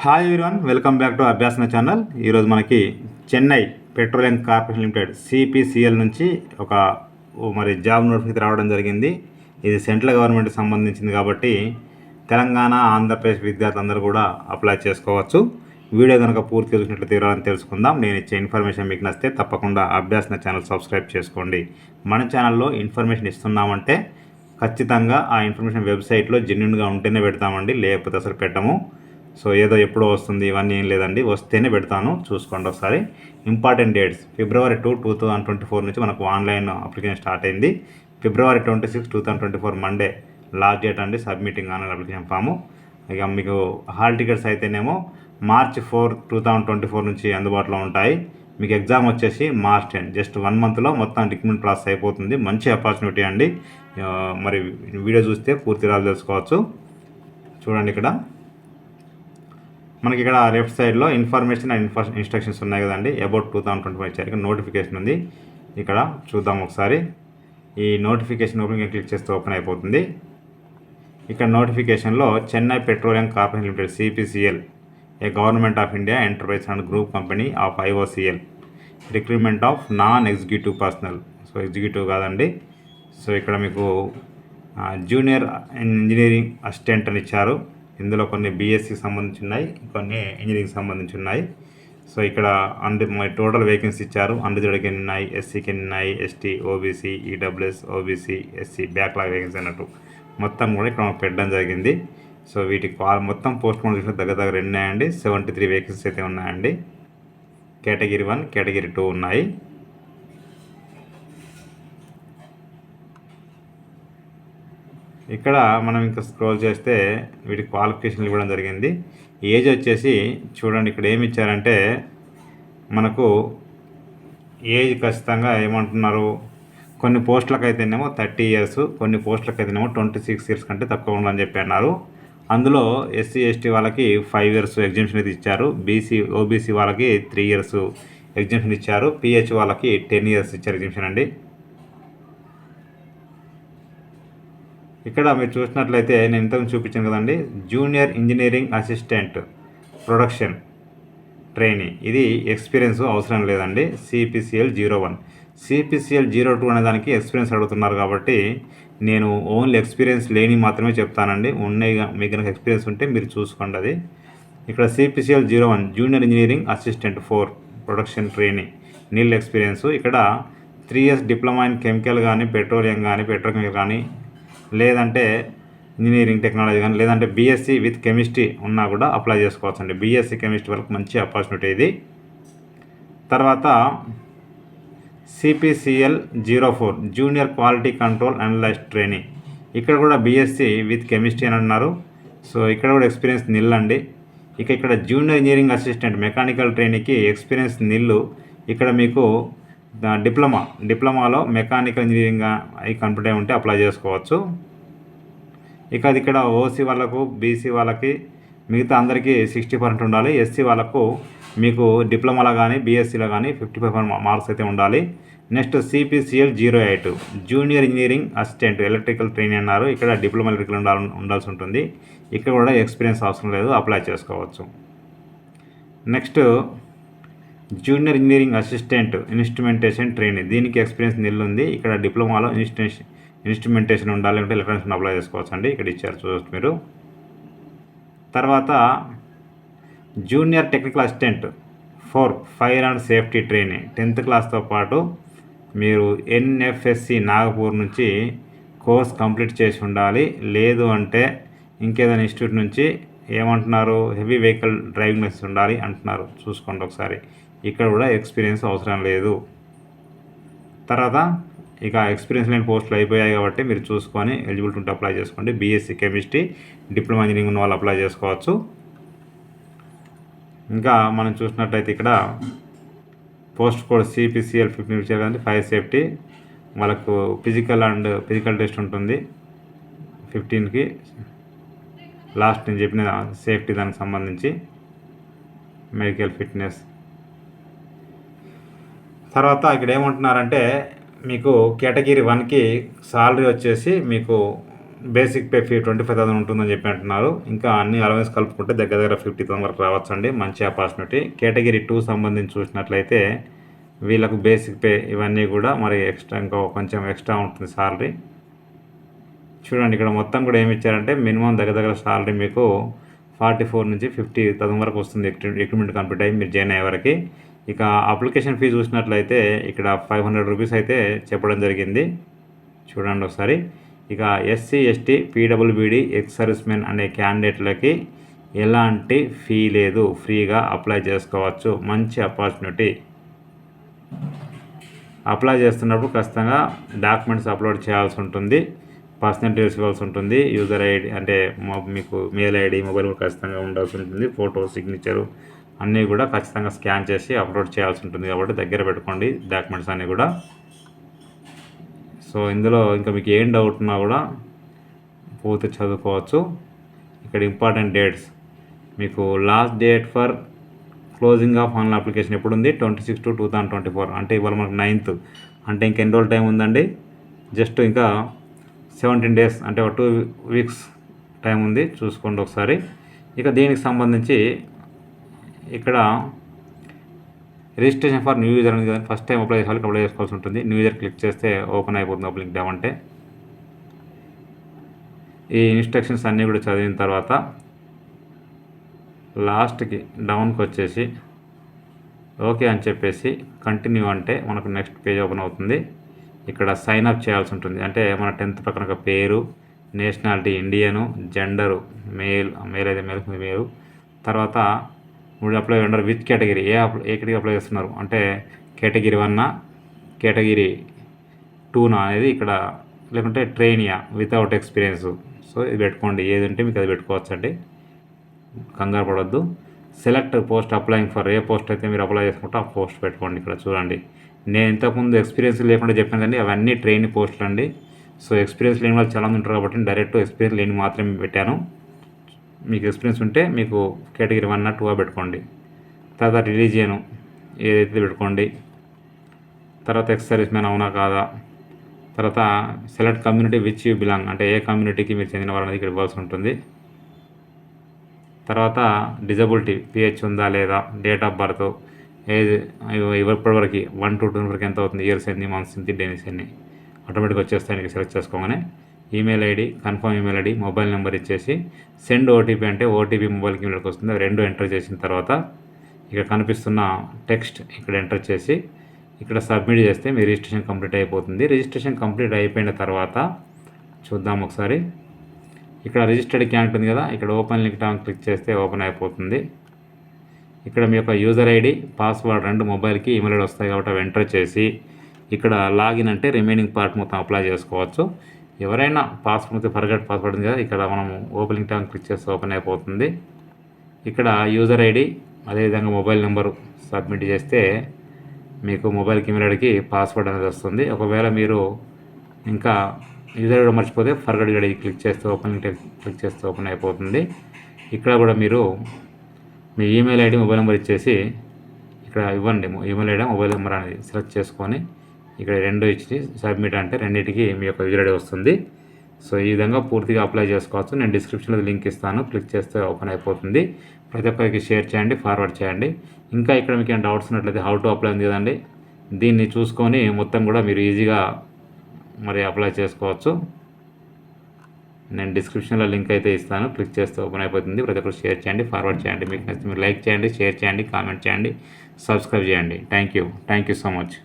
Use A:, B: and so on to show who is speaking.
A: Hi everyone, welcome back to Abhyasana channel. ఈరోజు మనకి Chennai petroleum corporation limited CPCL నుంచి ఒక జాబ్ నోటిఫికేషన్ రావడం జరిగింది. ఇది సెంట్రల్ గవర్నమెంట్కి సంబంధించింది కాబట్టి తెలంగాణ, ఆంధ్రప్రదేశ్ విద్యార్థులందరూ కూడా అప్లై చేసుకోవచ్చు. వీడియో కనుక పూర్తిగా చూసినట్లయితే వివరాలను తెలుసుకుందాం. నేను ఇచ్చే ఇన్ఫర్మేషన్ మీకు నచ్చితే తప్పకుండా అభ్యాసన ఛానల్ సబ్స్క్రైబ్ చేసుకోండి. మన ఛానల్లో ఇన్ఫర్మేషన్ ఇస్తున్నామంటే ఖచ్చితంగా ఆ ఇన్ఫర్మేషన్ వెబ్సైట్లో జెన్యున్గా ఉంటేనే పెడతామండి, లేకపోతే అసలు పెట్టము. సో ఏదో ఎప్పుడో వస్తుంది, ఇవన్నీ ఏం లేదండి, వస్తేనే పెడతాను, చూసుకోండి ఒకసారి. ఇంపార్టెంట్ డేట్స్: February 2, 2024 నుంచి మనకు ఆన్లైన్ అప్లికేషన్ స్టార్ట్ అయింది. February 26, 2024 మండే లాస్ట్ డేట్ అండి సబ్మిటింగ్ ఆన్లైన్ అప్లికేషన్ ఫాము. ఇక మీకు హాల్ టికెట్స్ అయితేనేమో March 4, 2024 నుంచి అందుబాటులో ఉంటాయి. మీకు ఎగ్జామ్ వచ్చేసి March 10, జస్ట్ 1 మంత్లో మొత్తం రిక్రూట్మెంట్ ప్రాసెస్ అయిపోతుంది. మంచి ఆపర్చునిటీ అండి. మరి వీడియో చూస్తే పూర్తి రాజు తెలుసుకోవచ్చు. చూడండి, ఇక్కడ మనకి ఇక్కడ లెఫ్ట్ సైడ్లో ఇన్ఫర్మేషన్ అండ్ ఇన్స్ట్రక్షన్స్ ఉన్నాయి కదండి. అబౌట్ 2025 ఇచ్చారు. నోటిఫికేషన్ ఉంది, ఇక్కడ చూద్దాం ఒకసారి. ఈ నోటిఫికేషన్ ఓపెన్ క్లిక్ చేస్తే ఓపెన్ అయిపోతుంది. ఇక్కడ నోటిఫికేషన్లో Chennai petroleum corporation limited CPCL, A government of India enterprise and group company of IOCL, recruitment of non executive personal. So executive కాదండి. సో ఇక్కడ మీకు జూనియర్ ఇంజనీరింగ్ అసిస్టెంట్ అని ఇచ్చారు. ఇందులో కొన్ని బీఎస్సీకి సంబంధించి ఉన్నాయి, కొన్ని ఇంజనీరింగ్ సంబంధించి ఉన్నాయి. సో ఇక్కడ టోటల్ వేకెన్సీ ఇచ్చారు. అన్రిజర్వ్డ్కి ఎన్ని ఉన్నాయి, ఎస్సీకి ఎన్ని ఉన్నాయి, ST, OBC, EWS, OBC, SC, backlog vacancy అన్నట్టు మొత్తం కూడా ఇక్కడ పెట్టడం జరిగింది. సో వీటికి మొత్తం పోస్ట్ మార్క్ చూసిన దగ్గర 2 ఉన్నాయండి. 73 వేకెన్సీ అయితే ఉన్నాయండి. కేటగిరీ 1, కేటగిరీ 2 ఉన్నాయి. ఇక్కడ మనం ఇంకా స్క్రోల్ చేస్తే వీటికి క్వాలిఫికేషన్లు ఇవ్వడం జరిగింది. ఏజ్ వచ్చేసి చూడండి, ఇక్కడ ఏమి ఇచ్చారంటే మనకు ఏజ్ ఖచ్చితంగా ఏమంటున్నారు, కొన్ని పోస్టులకు అయితేనేమో 30 ఇయర్స్, కొన్ని పోస్టులకు అయితేనేమో 26 ఇయర్స్ కంటే తక్కువ ఉండాలని చెప్పి అన్నారు. అందులో ఎస్సీ, ఎస్టీ వాళ్ళకి 5 ఇయర్స్ ఎగ్జామ్షన్ అయితే ఇచ్చారు. ఓబీసీ వాళ్ళకి 3 ఇయర్స్ ఎగ్జామ్షన్ ఇచ్చారు. పిహెచ్ వాళ్ళకి 10 ఇయర్స్ ఇచ్చారు ఎగ్జామ్షన్ అండి. ఇక్కడ మీరు చూసినట్లయితే నేను ఇంతకుముందు చూపించాను కదండి, junior engineering assistant production trainee, ఇది ఎక్స్పీరియన్స్ అవసరం లేదండి. సిపిసిఎల్ 01. సిపిసిఎల్ 02 అనే దానికి ఎక్స్పీరియన్స్ అడుగుతున్నారు కాబట్టి నేను ఓన్లీ ఎక్స్పీరియన్స్ లేని మాత్రమే చెప్తానండి. ఉన్నాయి మీకు కనుక ఎక్స్పీరియన్స్ ఉంటే మీరు చూసుకోండి అది. ఇక్కడ CPCL 01 junior engineering assistant 4 production trainee, నీళ్ళ ఎక్స్పీరియన్స్. ఇక్కడ 3 ఇయర్స్ డిప్లొమా ఇన్ కెమికల్ కానీ, పెట్రోలియం కానీ, పెట్రోకెమికల్ కానీ, లేదంటే ఇంజనీరింగ్ టెక్నాలజీ కానీ, లేదంటే బీఎస్సీ విత్ కెమిస్ట్రీ ఉన్నా కూడా అప్లై చేసుకోవచ్చు అండి. బీఎస్సీ కెమిస్ట్రీ వరకు మంచి ఆపర్చునిటీ ఇది. తర్వాత CPCL 04 junior quality control analyst training, ఇక్కడ కూడా బీఎస్సీ విత్ కెమిస్ట్రీ అని అన్నారు. సో ఇక్కడ కూడా ఎక్స్పీరియన్స్ నిల్ అండి. ఇక్కడ జూనియర్ ఇంజనీరింగ్ అసిస్టెంట్ మెకానికల్ ట్రైనింగ్కి ఎక్స్పీరియన్స్ నిల్లు. ఇక్కడ మీకు డిప్లొమాలో మెకానికల్ ఇంజనీరింగ్ అవి కంప్లీట్ అయి ఉంటే అప్లై చేసుకోవచ్చు. అది ఇక్కడ ఓసీ వాళ్ళకు, బీసీ వాళ్ళకి, మిగతా అందరికీ 60% ఉండాలి. ఎస్సీ వాళ్ళకు మీకు డిప్లొమాలో కానీ, బీఎస్సీలో కానీ 55% మార్క్స్ అయితే ఉండాలి. Next CPCL 08 junior engineering assistant electrical training అన్నారు. ఇక్కడ డిప్లొమా ఎలక్ట్రికల్ ఉండాల్సి ఉంటుంది. ఇక్కడ కూడా ఎక్స్పీరియన్స్ అవసరం లేదు, అప్లై చేసుకోవచ్చు. Next junior engineering assistant instrumentation training, దీనికి ఎక్స్పీరియన్స్ నిల్ ఉంది. ఇక్కడ డిప్లొమాలో ఇన్స్ట్రుమెంటేషన్ ఉండాలి, అంటే ఎలక్ట్రానిక్స్ అప్లై చేసుకోవచ్చు అండి. ఇక్కడ ఇచ్చారు చూడవచ్చు మీరు. తర్వాత junior technical assistant 4 fire and safety training, 10th క్లాస్తో పాటు మీరు ఎన్ఎఫ్ఎస్సి నాగపూర్ నుంచి కోర్స్ కంప్లీట్ చేసి ఉండాలి. లేదు అంటే ఇంకేదైనా ఇన్స్టిట్యూట్ నుంచి ఏమంటున్నారు, హెవీ వెహికల్ డ్రైవింగ్ లైసెన్స్ ఉండాలి అంటున్నారు. చూసుకోండి ఒకసారి. ఇక్కడ కూడా ఎక్స్పీరియన్స్ అవసరం లేదు. తర్వాత ఎక్స్పీరియన్స్ లేని పోస్టులు అయిపోయాయి కాబట్టి మీరు చూసుకొని ఎలిజిబిలిటీ ఉంటే అప్లై చేసుకోండి. బీఎస్సీ కెమిస్ట్రీ, డిప్లొమా ఇంజనీరింగ్ ఉన్న వాళ్ళు అప్లై చేసుకోవచ్చు. ఇంకా మనం చూసినట్టయితే ఇక్కడ పోస్ట్ కోడ్ సిపిసిఎల్ 15 ఇచ్చారు కదండి. ఫైర్ సేఫ్టీ వాళ్ళకు ఫిజికల్ టెస్ట్ ఉంటుంది 15కి. లాస్ట్ నేను చెప్పిన సేఫ్టీ దానికి సంబంధించి మెడికల్ ఫిట్నెస్. తర్వాత ఇక్కడ ఏమంటున్నారంటే మీకు కేటగిరీ 1కి సాలరీ వచ్చేసి మీకు బేసిక్ పే ఫీ 25,000 ఉంటుందని చెప్పి అంటున్నారు. ఇంకా అన్ని అలవెన్స్ కలుపుకుంటే దగ్గర దగ్గర 50,000 వరకు రావచ్చండి. మంచి ఆపర్చునిటీ. కేటగిరీ 2 సంబంధించి చూసినట్లయితే వీళ్ళకు బేసిక్ పే ఇవన్నీ కూడా మరి ఎక్స్ట్రా ఇంకా కొంచెం ఎక్స్ట్రా ఉంటుంది సాలరీ. చూడండి ఇక్కడ మొత్తం కూడా ఏమి ఇచ్చారంటే మినిమం దగ్గర దగ్గర సాలరీ మీకు 44 నుంచి 50,000 వరకు వస్తుంది రిక్రూట్మెంట్ కంప్లీట్ అయ్యి మీరు జాయిన్ అయ్యే వరకు. ఇక అప్లికేషన్ ఫీ చూసినట్లయితే ఇక్కడ 500 రూపీస్ అయితే చెప్పడం జరిగింది. చూడండి ఒకసారి. ఇక SC ST PWBD ex service men అనే క్యాండిడేట్లకి ఎలాంటి ఫీ లేదు, ఫ్రీగా అప్లై చేసుకోవచ్చు. మంచి ఆపర్చునిటీ. అప్లై చేస్తున్నప్పుడు ఖచ్చితంగా డాక్యుమెంట్స్ అప్లోడ్ చేయాల్సి ఉంటుంది, పర్సనల్ డీటెయిల్స్ ఇవ్వాల్సి ఉంటుంది, యూజర్ ఐడి అంటే మీకు మెయిల్ ఐడి మొబైల్ కూడా ఖచ్చితంగా ఉండాల్సి ఉంటుంది, ఫోటో సిగ్నేచరు అన్నీ కూడా ఖచ్చితంగా స్కాన్ చేసి అప్లోడ్ చేయాల్సి ఉంటుంది. కాబట్టి దగ్గర పెట్టుకోండి డాక్యుమెంట్స్ అన్నీ కూడా. సో ఇందులో ఇంకా మీకు ఏం డౌట్ ఉన్నా కూడా పూర్తి చదువుకోవచ్చు. ఇక్కడ ఇంపార్టెంట్ డేట్స్ మీకు last date for closing of online application ఎప్పుడు ఉంది 26/2/2024 అంటే ఇవాళ మనకు 9th అంటే ఇంకా ఎన్ని రోజులు టైం ఉందండి, జస్ట్ ఇంకా 17 days అంటే ఒక 2 weeks టైం ఉంది, చూసుకోండి ఒకసారి. ఇక దీనికి సంబంధించి ఇక్కడ రిజిస్ట్రేషన్ ఫర్ న్యూ యూజర్ అనేది ఫస్ట్ టైం అప్లై చేసుకోవాల్సి ఉంటుంది. న్యూ యూజర్ క్లిక్ చేస్తే ఓపెన్ అయిపోతుంది ఓపెన్ లింక్ అంటే. ఈ ఇన్స్ట్రక్షన్స్ అన్నీ కూడా చదివిన తర్వాత లాస్ట్కి డౌన్కి వచ్చేసి ఓకే అని చెప్పేసి కంటిన్యూ అంటే మనకు నెక్స్ట్ పేజ్ ఓపెన్ అవుతుంది. ఇక్కడ సైన్ అప్ చేయాల్సి ఉంటుంది. అంటే మన 10th ప్రకారం పేరు, నేషనాలిటీ ఇండియను, జెండరు మేల్ అయితే మేలు, తర్వాత మీరు apply under with category A category apply చేస్తున్నారు అంటే కేటగిరీ 1 కేటగిరీ 2 అనేది ఇక్కడ, లేకుంటే ట్రైనియా వితౌట్ ఎక్స్పీరియన్స్. సో ఇది పెట్టుకోండి, ఏది ఉంటే మీకు అది పెట్టుకోవచ్చండి, కంగారు పడవద్దు. Select post applying for a post అయితే మీరు అప్లై చేసుకుంటే ఆ పోస్ట్ పెట్టుకోండి. ఇక్కడ చూడండి, నేను ఇంతకుముందు ఎక్స్పీరియన్స్ లేకుండా చెప్పాను కానీ అవన్నీ ట్రైన్ పోస్టులు అండి. సో ఎక్స్పీరియన్స్ లేని వాళ్ళు చాలామంది ఉంటారు కాబట్టి డైరెక్ట్ ఎక్స్పీరియన్స్ లేని మాత్రమే పెట్టాను. మీకు ఎక్స్పీరియన్స్ ఉంటే మీకు కేటగిరీ 1 2 పెట్టుకోండి. తర్వాత రిలీజియను ఏదైతే పెట్టుకోండి. తర్వాత ఎక్స్ సర్వీస్ మ్యాన్ అవునా కాదా. తర్వాత select community which you belong అంటే ఏ కమ్యూనిటీకి మీరు చెందిన వారు అనేది ఇక్కడ ఇవ్వాల్సి ఉంటుంది. తర్వాత డిజబిలిటీ పిహెచ్ ఉందా లేదా, డేట్ ఆఫ్ బర్త్, ఏజ్ ఇప్పటివరకు 1 to 2 వరకు ఎంత అవుతుంది, ఇయర్స్ ఎన్ని, మంత్స్ ఎన్ని, డేస్ ఎన్ని ఆటోమేటిక్గా వచ్చేస్తాయి సెలెక్ట్ చేసుకోగానే. Email ID, confirm email ID, mobile number ఇచ్చేసి సెండ్ ఓటీపీ అంటే ఓటీపీ మొబైల్కి ఈమెయిల్కి వస్తుంది. అవి రెండు ఎంటర్ చేసిన తర్వాత ఇక్కడ కనిపిస్తున్న టెక్స్ట్ ఇక్కడ ఎంటర్ చేసి ఇక్కడ సబ్మిట్ చేస్తే మీ రిజిస్ట్రేషన్ కంప్లీట్ అయిపోతుంది. రిజిస్ట్రేషన్ కంప్లీట్ అయిపోయిన తర్వాత చూద్దాం ఒకసారి. ఇక్కడ రిజిస్టర్డ్ క్యాండిడేట్ ఉంది కదా, ఇక్కడ ఓపెన్ లింక్ క్లిక్ చేస్తే ఓపెన్ అయిపోతుంది. ఇక్కడ మీ యొక్క యూజర్ ఐడి, పాస్వర్డ్ రెండు మొబైల్కి ఈమెయిల్ ఐడి వస్తాయి కాబట్టి అవి ఎంటర్ చేసి ఇక్కడ లాగిన్ అంటే రిమైనింగ్ పార్ట్ మొత్తం అప్లై చేసుకోవచ్చు. ఎవరైనా పాస్వర్డ్ ఫర్గెట్ పాస్వర్డ్ ఉంది కదా, ఇక్కడ మనము ఓపెన్ లింక్ క్లిక్ చేస్తే ఓపెన్ అయిపోతుంది. ఇక్కడ యూజర్ ఐడి అదేవిధంగా మొబైల్ నెంబరు సబ్మిట్ చేస్తే మీకు మొబైల్కి ఈమెయిల్ ఐడికి పాస్వర్డ్ అనేది వస్తుంది. ఒకవేళ మీరు ఇంకా యూజర్ ఐడి మర్చిపోతే ఫర్గెట్ ఐడి క్లిక్ చేస్తే ఓపెన్ లింక్ క్లిక్ చేస్తే ఓపెన్ అయిపోతుంది. ఇక్కడ కూడా మీరు మీ ఈమెయిల్ ఐడి, మొబైల్ నెంబర్ ఇచ్చేసి ఇక్కడ ఇవ్వండి. ఈమెయిల్ ఐడి, మొబైల్ నెంబర్ అనేది సెలెక్ట్ చేసుకొని ఇక్కడ రెండు ఇచ్చి సబ్మిట్ అంటే రెండింటికి మీ యొక్క యూజర్ ఐడి వస్తుంది. సో ఈ విధంగా పూర్తిగా అప్లై చేసుకోవచ్చు. నేను డిస్క్రిప్షన్లో లింక్ ఇస్తాను, క్లిక్ చేస్తే ఓపెన్ అయిపోతుంది. ప్రతి ఒక్కరికి షేర్ చేయండి, ఫార్వర్డ్ చేయండి. ఇంకా ఇక్కడ మీకు ఏమైనా డౌట్స్ ఉన్నట్లయితే హౌ టు అప్లై ఉంది కదండి, దీన్ని చూసుకొని మొత్తం కూడా మీరు ఈజీగా మరి అప్లై చేసుకోవచ్చు. నేను డిస్క్రిప్షన్లో లింక్ అయితే ఇస్తాను, క్లిక్ చేస్తే ఓపెన్ అయిపోతుంది. ప్రతి ఒక్కరు షేర్ చేయండి, ఫార్వర్డ్ చేయండి. మీకు నచ్చితే మీరు లైక్ చేయండి, షేర్ చేయండి, కామెంట్ చేయండి, సబ్స్క్రైబ్ చేయండి. Thank you so much.